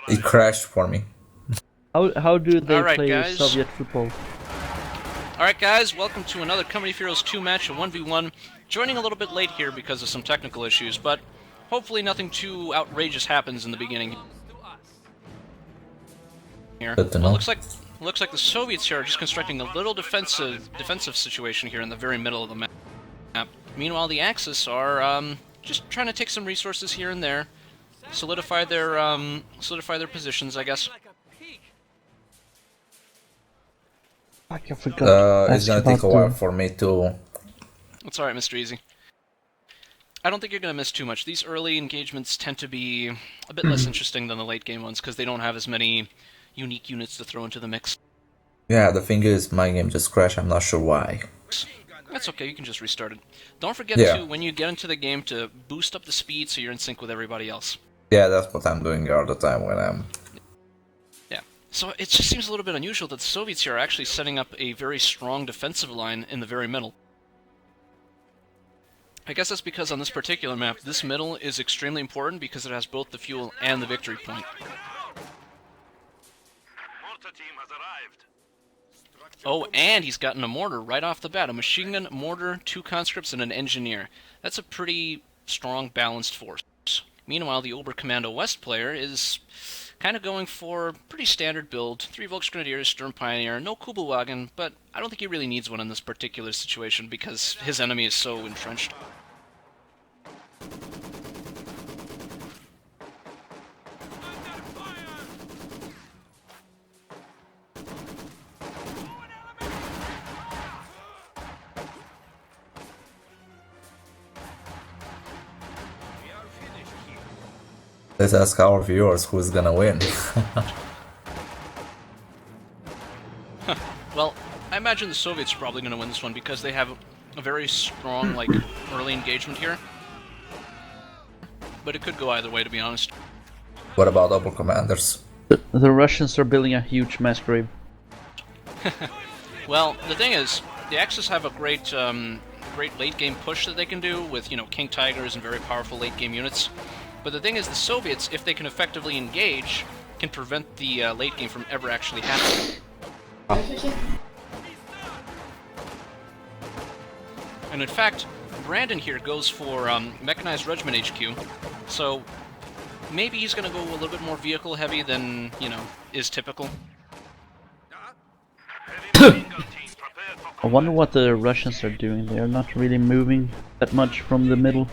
It crashed for me. How do they Alright, play guys. Soviet football? Alright guys, welcome to another Company of Heroes 2 match, a 1v1. Joining a little bit late here because of some technical issues, but hopefully nothing too outrageous happens in the beginning here. Good to Well, know. looks like the Soviets here are just constructing a little defensive situation here in the very middle of the map. Meanwhile, the Axis are just trying to take some resources here and there, solidify their positions, I guess. Fuck, I forgot. It's gonna take a while for me to... It's alright, MisterEasy. I don't think you're going to miss too much. These early engagements tend to be a bit less interesting than the late game ones, because they don't have as many unique units to throw into the mix. Yeah, the thing is, my game just crashed, I'm not sure why. That's okay, you can just restart it. Don't forget to, when you get into the game, to boost up the speed so you're in sync with everybody else. Yeah, that's what I'm doing all the time when I'm... Yeah. So it just seems a little bit unusual that the Soviets here are actually setting up a very strong defensive line in the very middle. I guess that's because on this particular map, this middle is extremely important because it has both the fuel and the victory point. Oh, and he's gotten a mortar right off the bat. A machine gun, mortar, 2 conscripts, and an engineer. That's a pretty strong, balanced force. Meanwhile, the Oberkommando West player is kind of going for a pretty standard build. 3 Volksgrenadiers, Sturm Pioneer, no Kubelwagen, but I don't think he really needs one in this particular situation because his enemy is so entrenched. Let's ask our viewers who's gonna win. Well, I imagine the Soviets are probably going to win this one because they have a very strong, early engagement here. But it could go either way, to be honest. What about double commanders? The Russians are building a huge mass grave. Well, the thing is, the Axis have a great late game push that they can do with, King Tigers and very powerful late game units. But the thing is, the Soviets, if they can effectively engage, can prevent the late game from ever actually happening. And in fact, Brandon here goes for Mechanized Regiment HQ, so maybe he's going to go a little bit more vehicle heavy than, is typical. I wonder what the Russians are doing. They are not really moving that much from the middle.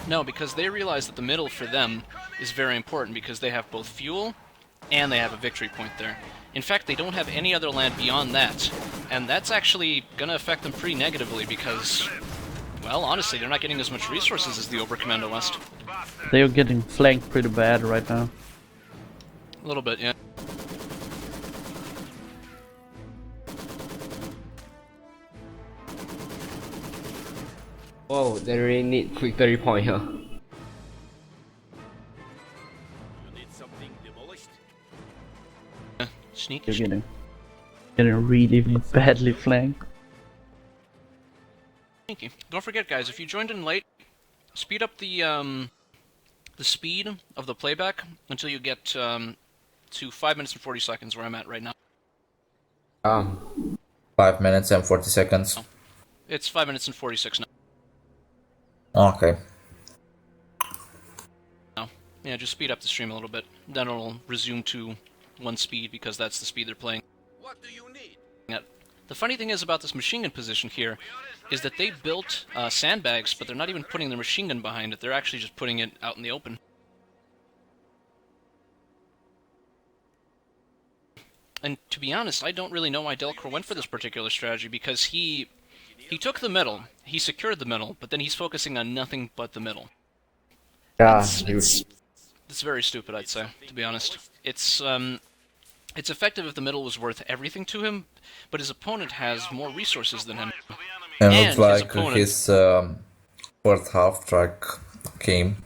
No, because they realize that the middle for them is very important because they have both fuel and they have a victory point there. In fact, they don't have any other land beyond that, and that's actually going to affect them pretty negatively because, well, honestly, they're not getting as much resources as the Oberkommando West. They are getting flanked pretty bad right now. A little bit, yeah. Whoa, they really need quick 30 point here. Sneak. They're getting really badly flanked. Sneaky. Don't forget, guys, if you joined in late, speed up the speed of the playback until you get to 5 minutes and 40 seconds, where I'm at right now. 5 minutes and 40 seconds. Oh. It's 5 minutes and 46 now. Okay. No. Yeah, just speed up the stream a little bit. Then it'll resume to 1 speed because that's the speed they're playing. What do you need? The funny thing is about this machine gun position here is that they built sandbags, but they're not even putting their machine gun behind it. They're actually just putting it out in the open. And to be honest, I don't really know why Delcore went for this particular strategy because he took the middle, he secured the middle, but then he's focusing on nothing but the middle. Yeah, It's very stupid, I'd say, to be honest. It's effective if the middle was worth everything to him, but his opponent has more resources than him. And And looks his like opponent- his fourth half track came.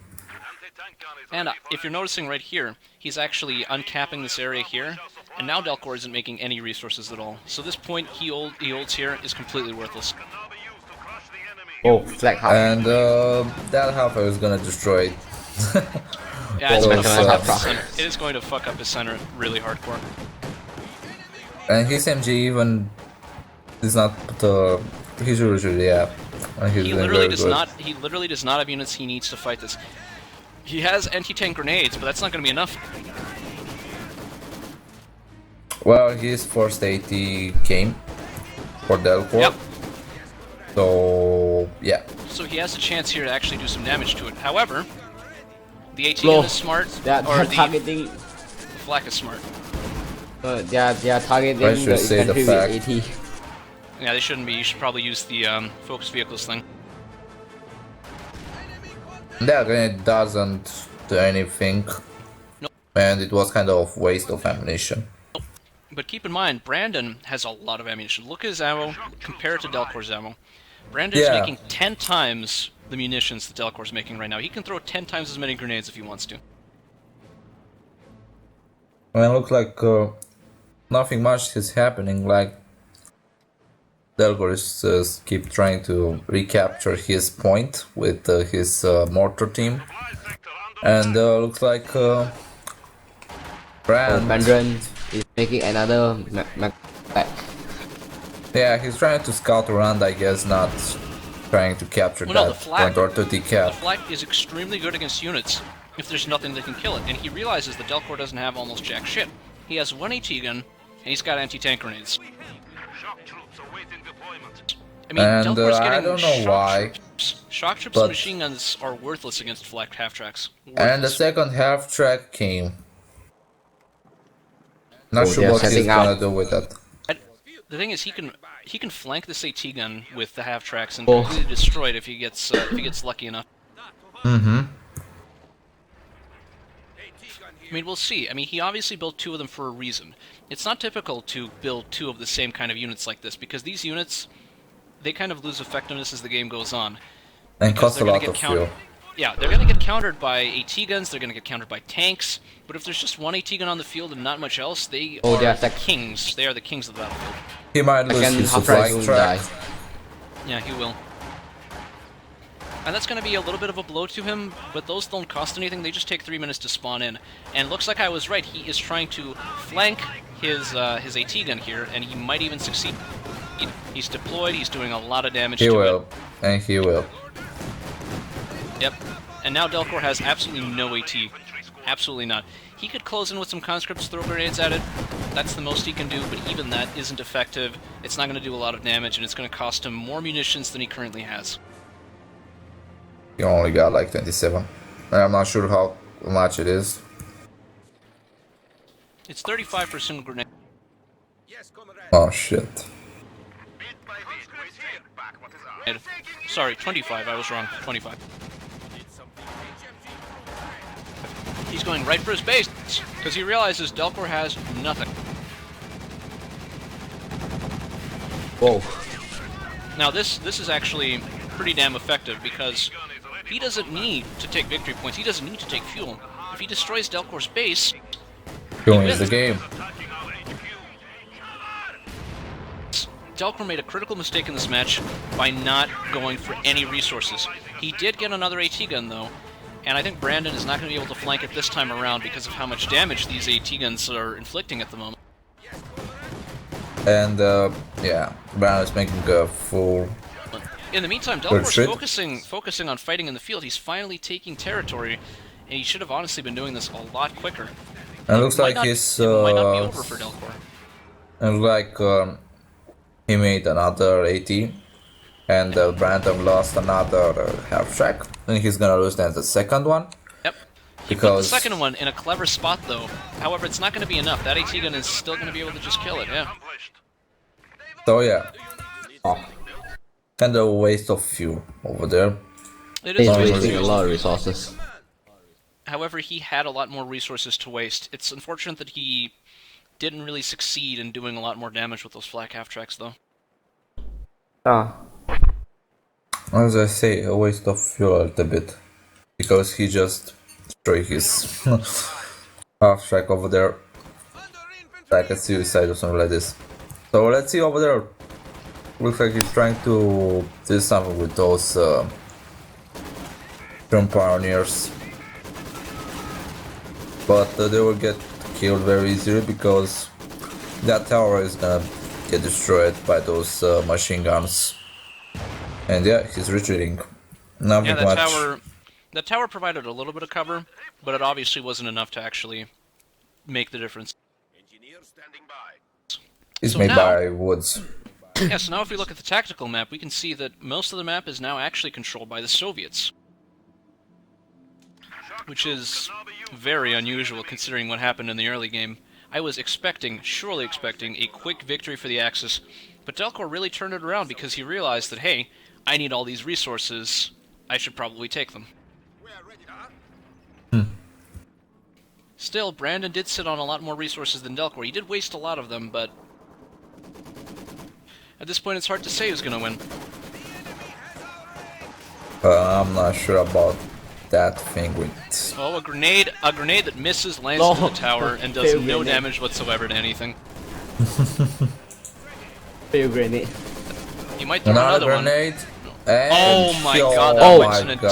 And if you're noticing right here, he's actually uncapping this area here, and now Delcore isn't making any resources at all. So this point he holds here is completely worthless. oh, flag half. And that half I was gonna destroy it. Yeah, it's Those, going to fuck up uh, his center. It is going to fuck up his center really hardcore. And his MG even is not he's usually and he's He doing literally very does good. not. He literally does not have units he needs to fight this. He has anti-tank grenades, but that's not going to be enough. Well, his first AT came for Delcore. Yep. So yeah. So he has a chance here to actually do some damage to it. However, the AT Slow. is smart, They're or the targeting. flak is smart. They are targeting I should the say the infantry with fact. AT. Yeah, they shouldn't be. You should probably use the focus vehicles thing. That grenade doesn't do anything. Nope. And it was kind of waste of ammunition. But keep in mind, Brandon has a lot of ammunition. Look at his ammo, compare it to Delcore's ammo. Brandon's Yeah. making 10 times the munitions that Delcore's making right now. He can throw 10 times as many grenades if he wants to. And it looks like nothing much is happening. Like Delcore is keep trying to recapture his point with his mortar team, and looks like Brand. Bandran is making another back. Yeah, he's trying to scout around, I guess, not trying to capture Well, no, that the flak, point or to the decap. flak is extremely good against units if there's nothing that can kill it. And he realizes that Delcore doesn't have almost jack shit. He has one AT gun, and he's got anti-tank grenades. I mean, And, Delcore's I getting don't know shock why, troops. Shock troops but- and machine guns are worthless against flak half-tracks. And the Worthless. second half track came. Not Oh, sure they're what he's setting gonna out. do with that. The thing is, he can flank this AT gun with the half-tracks and Oh. completely destroy it if he gets lucky enough. Mm-hmm. I mean, we'll see. I mean, he obviously built two of them for a reason. It's not typical to build two of the same kind of units like this, because these units, they kind of lose effectiveness as the game goes on. And Because cost a they're gonna lot get of countered. fuel. Yeah, they're going to get countered by AT guns, they're going to get countered by tanks, but if there's just one AT gun on the field and not much else, they Oh, are they are the sec- kings. They are the kings of the battlefield. He might lose Second his half supply will track. die. Yeah, he will. And that's going to be a little bit of a blow to him, but those don't cost anything, they just take 3 minutes to spawn in. And looks like I was right, he is trying to flank his AT gun here, and he might even succeed. He's deployed, he's doing a lot of damage He to will. it. And he will. Yep. And now Delcore has absolutely no AT. Absolutely not. He could close in with some conscripts, throw grenades at it. That's the most he can do, but even that isn't effective. It's not going to do a lot of damage, and it's going to cost him more munitions than he currently has. He only got like 27. And I'm not sure how much it is. It's 35% grenade. Oh shit. Sorry, 25. I was wrong. 25. He's going right for his base, because he realizes Delcore has nothing. Whoa. Now this is actually pretty damn effective, because he doesn't need to take victory points, he doesn't need to take fuel. If he destroys Delcore's base, He wins the game. Delcore made a critical mistake in this match by not going for any resources. He did get another AT gun though, and I think Brandon is not going to be able to flank it this time around because of how much damage these AT guns are inflicting at the moment. And yeah, Brown is making a full. In the meantime, Good Delcore's shit. focusing on fighting in the field. He's finally taking territory, and he should have honestly been doing this a lot quicker. And it looks Might like not- his. it might not be over for Delcore. It looks like he made another AT, and Brandon lost another half track, and he's gonna lose then the second one. Yep. He put Because- the second one in a clever spot, though. However, it's not going to be enough. That AT gun is still going to be able to just kill it, yeah. So yeah, Oh, kind of a waste of fuel over there. It he's is a Nice. waste of wasting a fuel. lot of resources. However, he had a lot more resources to waste. It's unfortunate that he didn't really succeed in doing a lot more damage with those flak half-tracks, though. Ah. As I say, a waste of fuel a little bit, because he just destroyed his half track over there, like a suicide or something like this. So let's see over there. Looks like he's trying to do something with those Trump pioneers. but they will get killed very easily because that tower is gonna get destroyed by those machine guns. And yeah, he's retreating. Nothing Yeah, much. that tower provided a little bit of cover, but it obviously wasn't enough to actually make the difference. It's So made now- by woods. Yeah, so now if we look at the tactical map, we can see that most of the map is now actually controlled by the Soviets. Which is very unusual considering what happened in the early game. I was surely expecting, a quick victory for the Axis, but Delcore really turned it around because he realized that, hey, I need all these resources, I should probably take them. Still, Brandon did sit on a lot more resources than Delcore. He did waste a lot of them, but at this point it's hard to say who's gonna win. I'm not sure about that thing with... Oh, a grenade that misses, lands into the tower, and does Fail no grenade. damage whatsoever to anything. Fail grenade. He might throw Another another one. grenade. And Oh my god, that oh was my an god.